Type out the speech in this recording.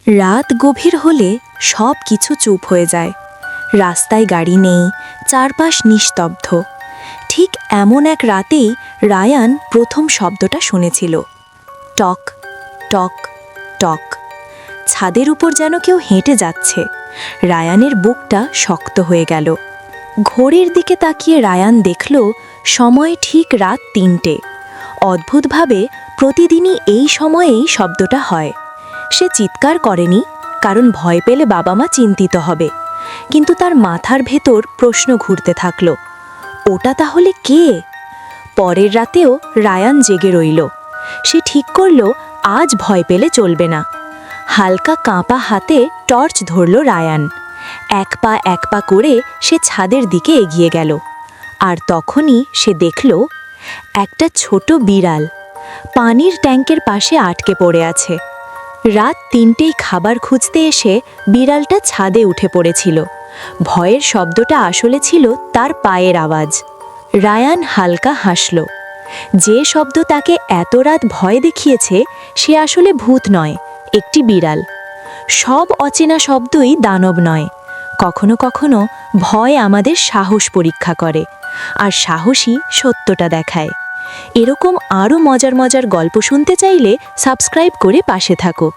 রাত গভীর হলে সব কিছু চুপ হয়ে যায়। রাস্তায় গাড়ি নেই, চারপাশ নিস্তব্ধ। ঠিক এমন এক রাতেই রায়ান প্রথম শব্দটা শুনেছিল। টক টক টক। ছাদের উপর যেন কেউ হেঁটে যাচ্ছে। রায়ানের বুকটা শক্ত হয়ে গেল। ঘড়ির দিকে তাকিয়ে রায়ান দেখল সময় ঠিক রাত ৩টে। অদ্ভুতভাবে প্রতিদিনই এই সময়েই শব্দটা হয়। সে চিৎকার করেনি, কারণ ভয় পেলে বাবা মা চিন্তিত হবে, কিন্তু তার মাথার ভেতর প্রশ্ন ঘুরতে থাকল, ওটা তাহলে কে? পরের রাতেও রায়ান জেগে রইল। সে ঠিক করল আজ ভয় পেলে চলবে না। হালকা কাঁপা হাতে টর্চ ধরল রায়ান। এক পা করে সে ছাদের দিকে এগিয়ে গেল। আর তখনই সে দেখল একটা ছোট বিড়াল পানির ট্যাঙ্কের পাশে আটকে পড়ে আছে। রাত ৩টেই খাবার খুঁজতে এসে বিড়ালটা ছাদে উঠে পড়েছিল। ভয়ের শব্দটা আসলে ছিল তার পায়ের আওয়াজ। রায়ান হালকা হাসল। যে শব্দ তাকে এত রাত ভয় দেখিয়েছে সে আসলে ভূত নয়, একটি বিড়াল। সব অচেনা শব্দই দানব নয়। কখনো কখনো ভয় আমাদের সাহস পরীক্ষা করে, আর সাহসী সত্যটা দেখায়। এরকম আরও মজার মজার গল্প শুনতে চাইলে সাবস্ক্রাইব করে পাশে থাকো।